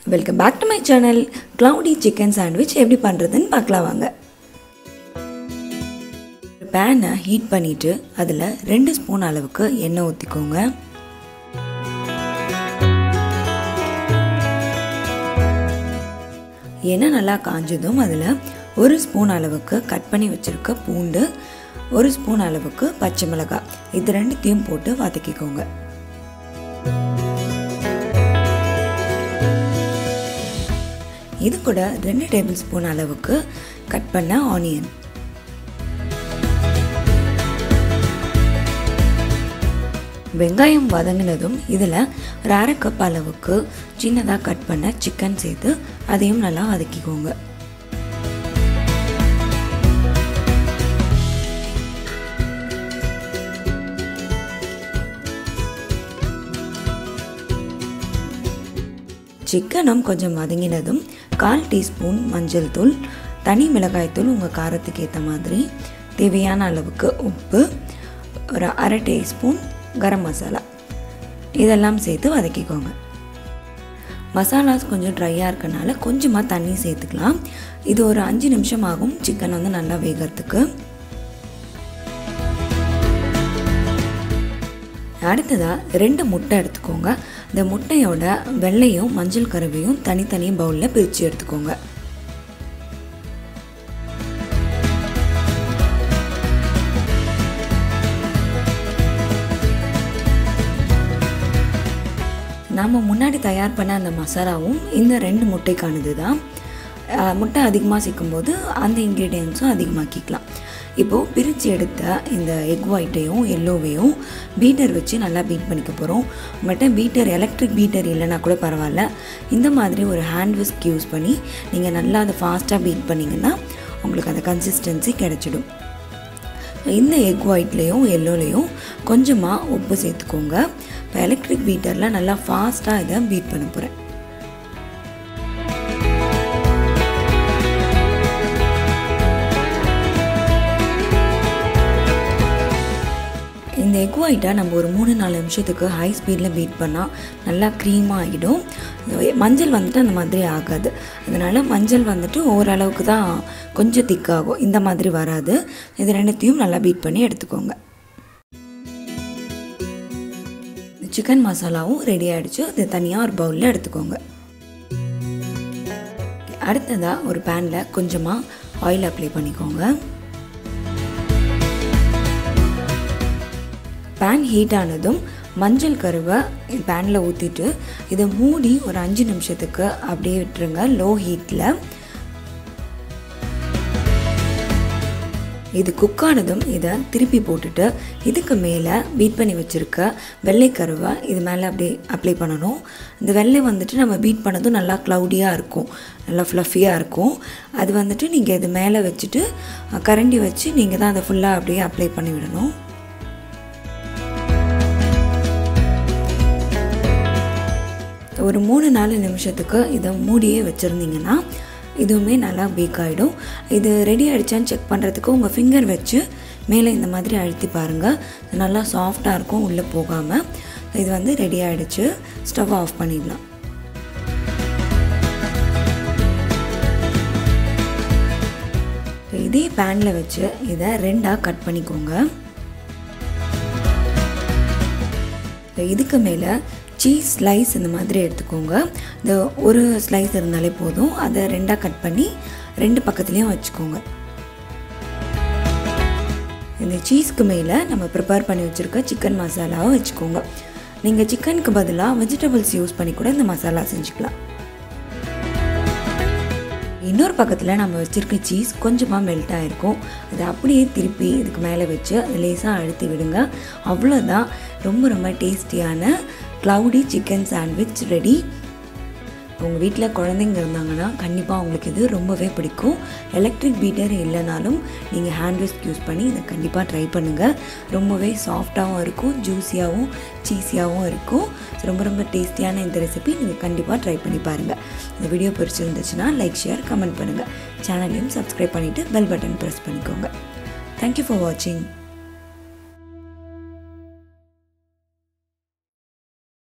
Welcome back to my channel. Cloudy chicken sandwich எப்படி பண்றதுன்னு பார்க்கலாம் வாங்க. pan ஹீட் பண்ணிட்டு அதுல 2 ஸ்பூன் அளவுக்கு எண்ணெய் ஊத்திக்கோங்க. எண்ணெய் நல்லா காஞ்சதும் அதுல 1 ஸ்பூன் அளவுக்கு கட் பண்ணி வச்சிருக்க பூண்டு, 1 ஸ்பூன் அளவுக்கு பச்சை மிளகாய் இது ரெண்டையும் போட்டு வதக்கிக்கோங்க. இது கூட 2 டேபிள் ஸ்பூன் அளவுக்கு கட் பண்ண ஆனியன், வெங்காயம் வதங்கினதும் இதில் 1/2 கப் அளவுக்கு சின்னதாக கட் பண்ண சிக்கன் சேர்த்து அதையும் நல்லா வதக்கிக்கோங்க. சிக்கனும் கொஞ்சம் வதங்கினதும் 1/4 டீஸ்பூன் மஞ்சள் தூள், தனி மிளகாய் தூள் உங்கள் காரத்துக்கு ஏற்ற மாதிரி, தேவையான அளவுக்கு உப்பு, ஒரு 1/2 டீஸ்பூன் கரம் மசாலா இதெல்லாம் சேர்த்து வதக்கிக்கோங்க. மசாலாஸ் கொஞ்சம் ட்ரையாக இருக்கனால கொஞ்சமாக தண்ணி சேர்த்துக்கலாம். இது ஒரு 5 நிமிஷம் ஆகும் சிக்கன் வந்து நல்லா வேகிறதுக்கு. அடுத்ததாக 2 முட்டை எடுத்துக்கோங்க. இந்த முட்டையோட வெள்ளையும் மஞ்சள் கருவையும் தனித்தனி பவுலில் பிரித்து எடுத்துக்கோங்க. நாம் முன்னாடி தயார் பண்ண அந்த மசாலாவும் இந்த 2 முட்டைக்கானது தான். முட்டை அதிகமாக சேர்க்கும்போது அந்த இன்க்ரீடியன்ஸும் அதிகமாக்கிக்கலாம். இப்போது பிரித்து எடுத்த இந்த எக் ஒயிட்டையும் எல்லோவையும் பீட்டர் வச்சு நல்லா பீட் பண்ணிக்க போகிறோம். உங்கள்கிட்ட பீட்டர் எலக்ட்ரிக் பீட்டர் இல்லைனா கூட பரவாயில்ல, இந்த மாதிரி ஒரு ஹேண்ட் விஸ்க் யூஸ் பண்ணி நீங்கள் நல்லா அதை ஃபாஸ்ட்டாக பீட் பண்ணிங்கன்னா உங்களுக்கு அந்த கன்சிஸ்டன்சி கிடச்சிடும். இந்த எக் ஒயிட்லேயும் எல்லோலையும் கொஞ்சமாக உப்பு சேர்த்துக்கோங்க. இப்போ எலக்ட்ரிக் பீட்டரில் நல்லா ஃபாஸ்ட்டாக இதை பீட் பண்ண போகிறேன். இந்த எக் ஒயிட்டை நம்ம ஒரு 3-4 நிமிஷத்துக்கு ஹை ஸ்பீடில் பீட் பண்ணால் நல்லா க்ரீமாக ஆகிடும். மஞ்சள் வந்துட்டு அந்த மாதிரி ஆகாது. அதனால் மஞ்சள் வந்துட்டு ஓரளவுக்கு தான் கொஞ்சம் திக்காகும், இந்த மாதிரி வராது. இது ரெண்டுத்தையும் நல்லா பீட் பண்ணி எடுத்துக்கோங்க. சிக்கன் மசாலாவும் ரெடி ஆகிடுச்சு. இது தனியாக ஒரு பவுலில் எடுத்துக்கோங்க. அடுத்ததாக ஒரு பேனில் கொஞ்சமாக ஆயில் அப்ளை பண்ணிக்கோங்க. பேன் ஹீட் ஆனதும் மஞ்சள் கருவை பேனில் ஊற்றிட்டு இதை மூடி ஒரு 5 நிமிஷத்துக்கு அப்படியே விட்டுருங்க லோ ஹீட்டில். இது குக் ஆனதும் இதை திருப்பி போட்டுட்டு இதுக்கு மேலே பீட் பண்ணி வச்சுருக்க வெள்ளை கருவை இது மேலே அப்படியே அப்ளை பண்ணணும். இந்த வெள்ளை வந்துட்டு நம்ம பீட் பண்ணதும் நல்லா க்ளவுடியாக இருக்கும், நல்லா ஃப்ளஃபியாக இருக்கும். அது வந்துட்டு நீங்கள் இது மேலே வச்சுட்டு கரண்டி வச்சு நீங்கள் தான் அதை ஃபுல்லாக அப்படியே அப்ளை பண்ணி விடணும். ஒரு 3-4 நிமிஷத்துக்கு இதை மூடியே வச்சுருந்தீங்கன்னா இதுவுமே நல்லா பேக் ஆகிடும். இது ரெடி ஆகிடுச்சான்னு செக் பண்ணுறதுக்கு உங்கள் ஃபிங்கர் வச்சு மேலே இந்த மாதிரி அழுத்தி பாருங்கள். நல்லா சாஃப்டாக இருக்கும், உள்ளே போகாமல். இது வந்து ரெடி ஆகிடுச்சு. ஸ்டவ் ஆஃப் பண்ணிடலாம். இதே பேனில் வச்சு இதை 2ஆக கட் பண்ணிக்கோங்க. இதுக்கு மேலே சீஸ் ஸ்லைஸ் இந்த மாதிரி எடுத்துக்கோங்க. இந்த ஒரு ஸ்லைஸ் இருந்தாலே போதும். அதை 2ஆக கட் பண்ணி 2 பக்கத்துலேயும் வச்சுக்கோங்க. இந்த சீஸ்க்கு மேலே நம்ம ப்ரிப்பேர் பண்ணி வச்சுருக்க சிக்கன் மசாலாவை வச்சுக்கோங்க. நீங்கள் சிக்கனுக்கு பதிலாக வெஜிடபிள்ஸ் யூஸ் பண்ணி கூட இந்த மசாலா செஞ்சுக்கலாம். இன்னொரு பக்கத்தில் நம்ம வச்சுருக்க சீஸ் கொஞ்சமாக மெல்ட் ஆகிருக்கும். அதை அப்படியே திருப்பி இதுக்கு மேலே வச்சு அதை லேசாக அழுத்தி விடுங்க. அவ்வளோதான், ரொம்ப ரொம்ப டேஸ்டியான க்ளவுடி சிக்கன் சாண்ட்விச் ரெடி. உங்கள் வீட்டில் குழந்தைங்க இருந்தாங்கன்னா கண்டிப்பாக அவங்களுக்கு இது ரொம்பவே பிடிக்கும். எலக்ட்ரிக் பீட்டர் இல்லைனாலும் நீங்கள் ஹேண்ட் விஸ்க் யூஸ் பண்ணி இதை கண்டிப்பாக ட்ரை பண்ணுங்கள். ரொம்பவே சாஃப்டாகவும் இருக்கும், ஜூஸியாகவும் சீஸியாகவும் இருக்கும். ரொம்ப ரொம்ப டேஸ்டியான இந்த ரெசிபி நீங்கள் கண்டிப்பாக ட்ரை பண்ணி பாருங்கள். இந்த வீடியோ பிடிச்சிருந்துச்சுன்னா லைக், ஷேர், கமெண்ட் பண்ணுங்கள். சேனலையும் சப்ஸ்கிரைப் பண்ணிவிட்டு பெல் பட்டன் ப்ரெஸ் பண்ணிக்கோங்க. தேங்க்யூ ஃபார் வாட்சிங்.